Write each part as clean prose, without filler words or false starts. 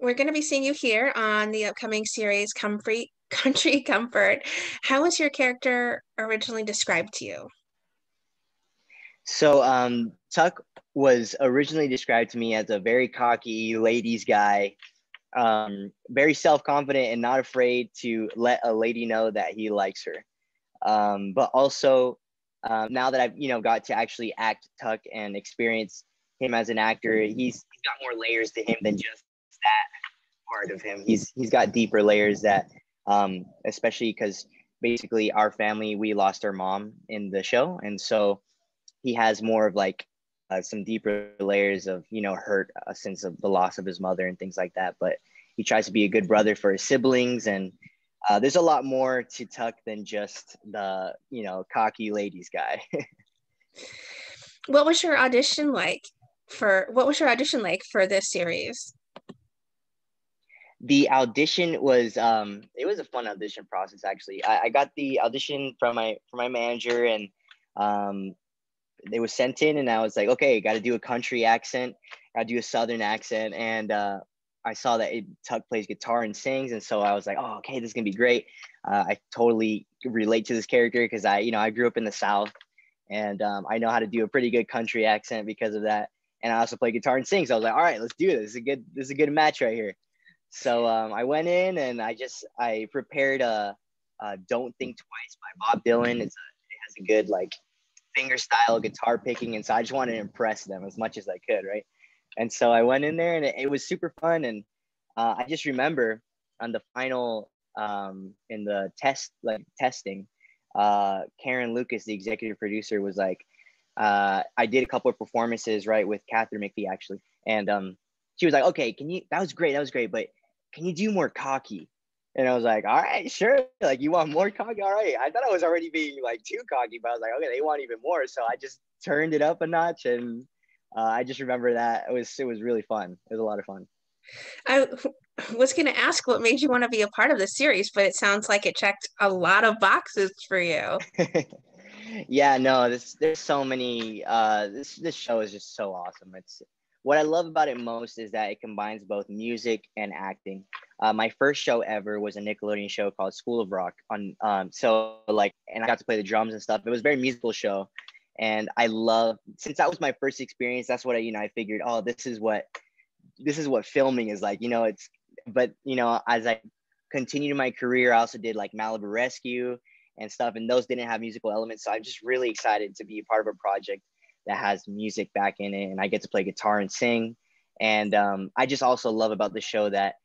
we're going to be seeing you here on the upcoming series Country Comfort. How was your character originally described to you? So Tuck was originally described to me as a very cocky ladies guy, very self-confident and not afraid to let a lady know that he likes her. But also now that I've got to actually act Tuck and experience him as an actor, he's got more layers to him than just that part of him. He's got deeper layers that especially because basically our family, we lost our mom in the show, and so he has more of like some deeper layers of hurt, a sense of the loss of his mother and things like that. But he tries to be a good brother for his siblings, and there's a lot more to Tuck than just the cocky ladies guy. What was your audition like for this series? The audition was it was a fun audition process. Actually, I got the audition from my manager, and they was sent in, and I was like, okay, got to do a country accent, got to do a southern accent, and I saw that Tuck plays guitar and sings, and so I was like, oh, okay, this is gonna be great. I totally relate to this character because I grew up in the South, and I know how to do a pretty good country accent because of that, and I also play guitar and sing. So I was like, all right, let's do this. This is a good match right here. So I went in and I prepared a "Don't Think Twice" by Bob Dylan. It has a good like finger style guitar picking, and so I just wanted to impress them as much as I could, right? And so I went in there, and it was super fun. And I just remember on the final in the testing, Karen Lucas, the executive producer, was like, I did a couple of performances right with Catherine McPhee actually, and she was like, okay, that was great, but can you do more cocky? And I was like, all right, sure. Like, you want more cocky? All right. I thought I was already being like too cocky, but I was like, okay, they want even more. So I just turned it up a notch, and I just remember that it was really fun. It was a lot of fun. I was going to ask what made you want to be a part of the series, but it sounds like it checked a lot of boxes for you. Yeah, no, there's so many. This show is just so awesome. It's what I love about it most is that it combines both music and acting. My first show ever was a Nickelodeon show called School of Rock on and I got to play the drums and stuff. It was a very musical show, and since that was my first experience. That's what I figured. Oh, this is what filming is like. But as I continued my career, I also did like Malibu Rescue and stuff, and those didn't have musical elements. So I'm just really excited to be a part of a project that has music back in it, and I get to play guitar and sing. And I just also love about the show that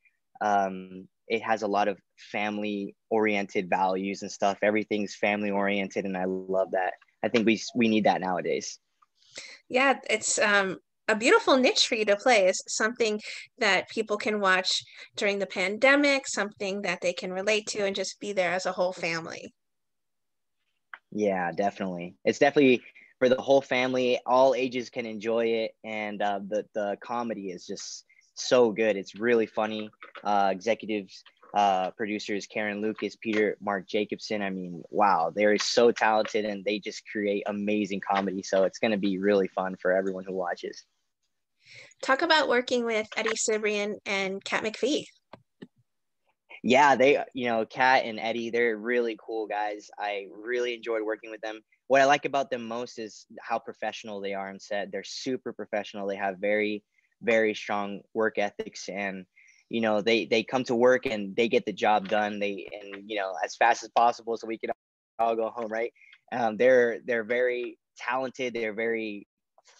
it has a lot of family oriented values and stuff. Everything's family oriented, and I love that. I think we need that nowadays. Yeah, it's a beautiful niche for you to play, is something that people can watch during the pandemic, something that they can relate to and just be there as a whole family. Yeah, definitely. It's definitely for the whole family. All ages can enjoy it, and the comedy is just so good. It's really funny. Executives, producers Karen Lucas, Peter Mark Jacobson. I mean, wow, they're so talented, and they just create amazing comedy. So it's going to be really fun for everyone who watches. Talk about working with Eddie Cibrian and Kat McPhee. Yeah, they, Kat and Eddie, they're really cool guys. I really enjoyed working with them. What I like about them most is how professional they are on set. They're super professional. They have very, very strong work ethics, and they come to work and they get the job done. As fast as possible so we can all go home, right? They're very talented. They're very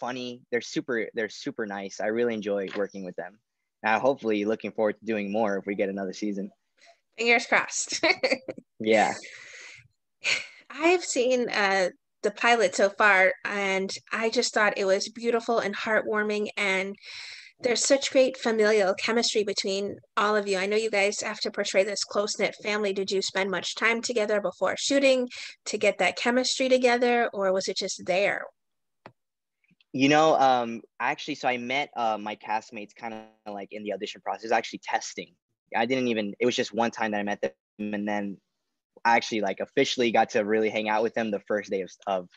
funny. They're super nice. I really enjoy working with them. Now, hopefully, looking forward to doing more if we get another season. Fingers crossed. Yeah. I've seen the pilot so far, and I just thought it was beautiful and heartwarming, and there's such great familial chemistry between all of you. I know you guys have to portray this close-knit family. Did you spend much time together before shooting to get that chemistry together, or was it just there? Actually, so I met my castmates kind of like in the audition process, actually testing. It was just one time that I met them, and then I actually like officially got to really hang out with them the first day of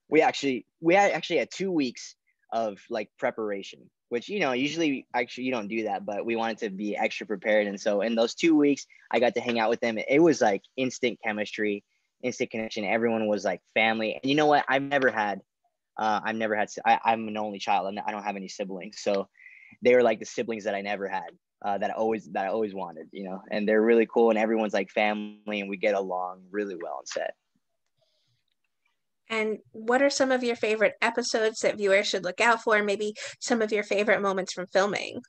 we actually had 2 weeks of like preparation. which, usually actually you don't do that, but we wanted to be extra prepared. And so in those 2 weeks, I got to hang out with them. It was like instant chemistry, instant connection. Everyone was like family. And you know what? I'm an only child and I don't have any siblings. So they were like the siblings that I never had, that I always wanted, and they're really cool and everyone's like family and we get along really well on set. And what are some of your favorite episodes that viewers should look out for? Maybe some of your favorite moments from filming.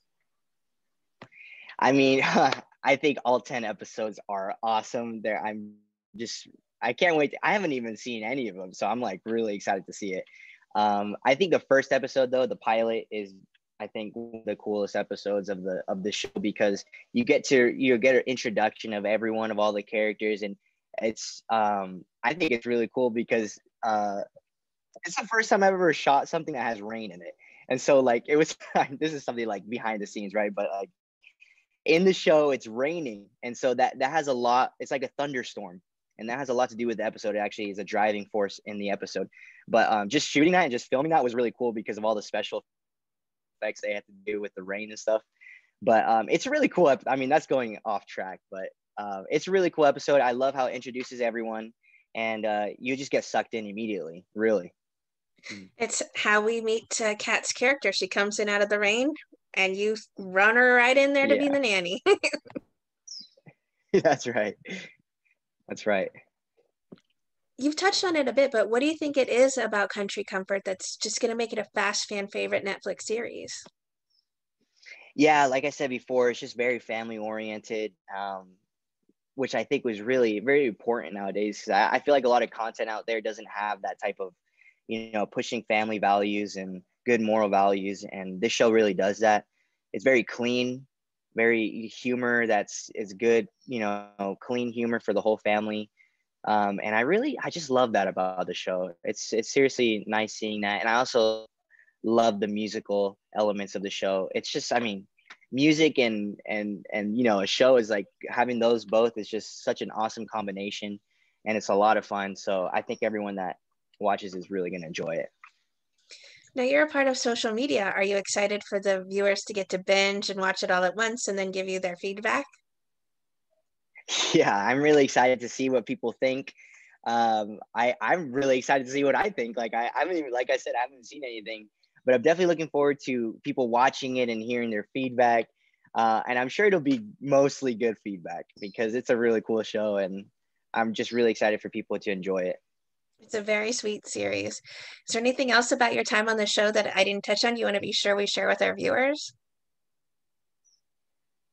I mean, I think all 10 episodes are awesome. I can't wait. I haven't even seen any of them, so I'm like really excited to see it. I think the first episode though, the pilot, is I think one of the coolest episodes of the show, because you get an introduction of everyone, of all the characters, and I think it's really cool because it's the first time I've ever shot something that has rain in it. And so like it was this is something like behind the scenes, right? But like in the show it's raining, and so that has a lot, it's like a thunderstorm, and that has a lot to do with the episode. It actually is a driving force in the episode. But just shooting that and just filming that was really cool because of all the special effects they had to do with the rain and stuff. But it's a really cool I mean, that's going off track, but it's a really cool episode. I love how it introduces everyone, and you just get sucked in immediately, really. It's how we meet Kat's character. She comes in out of the rain, and you run her right in there to be Yeah. the nanny. That's right. That's right. You've touched on it a bit, but what do you think it is about Country Comfort that's just going to make it a fast fan favorite Netflix series? Yeah, like I said before, it's just very family oriented, which I think was really very important nowadays. 'Cause I feel like a lot of content out there doesn't have that type of, pushing family values and good moral values. And this show really does that. It's very clean, very humor that's is good, clean humor for the whole family. And I just love that about the show. It's seriously nice seeing that. And I also love the musical elements of the show. It's just, I mean, music and a show is like having those both is just such an awesome combination, and it's a lot of fun. So I think everyone that watches is really going to enjoy it. Now, you're a part of social media. Are you excited for the viewers to get to binge and watch it all at once and then give you their feedback? Yeah, I'm really excited to see what people think. I'm really excited to see what I think. Like I haven't even, like I said, I haven't seen anything, but I'm definitely looking forward to people watching it and hearing their feedback. And I'm sure it'll be mostly good feedback because it's a really cool show, and I'm just really excited for people to enjoy it. It's a very sweet series. Is there anything else about your time on the show that I didn't touch on you want to be sure we share with our viewers?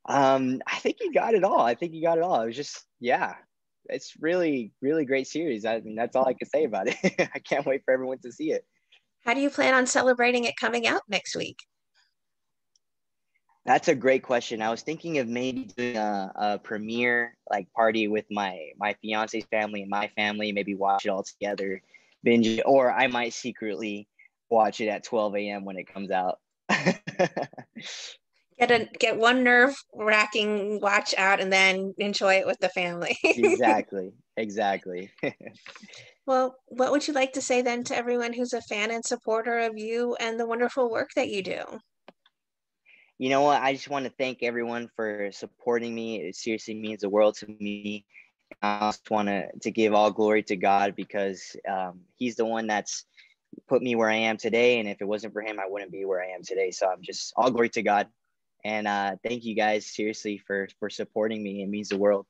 I think you got it all. I think you got it all. It was just, yeah, it's really, really great series. I mean, that's all I can say about it. I can't wait for everyone to see it. How do you plan on celebrating it coming out next week? That's a great question. I was thinking of maybe doing a premiere like party with my fiance's family and my family. Maybe watch it all together, binge it, or I might secretly watch it at 12 a.m. when it comes out. Get one nerve wracking watch out and then enjoy it with the family. Exactly. Exactly. Well, what would you like to say then to everyone who's a fan and supporter of you and the wonderful work that you do? You know what? I just want to thank everyone for supporting me. It seriously means the world to me. I just want to give all glory to God because He's the one that's put me where I am today. And if it wasn't for Him, I wouldn't be where I am today. So I'm just all glory to God. And thank you guys seriously for supporting me. It means the world.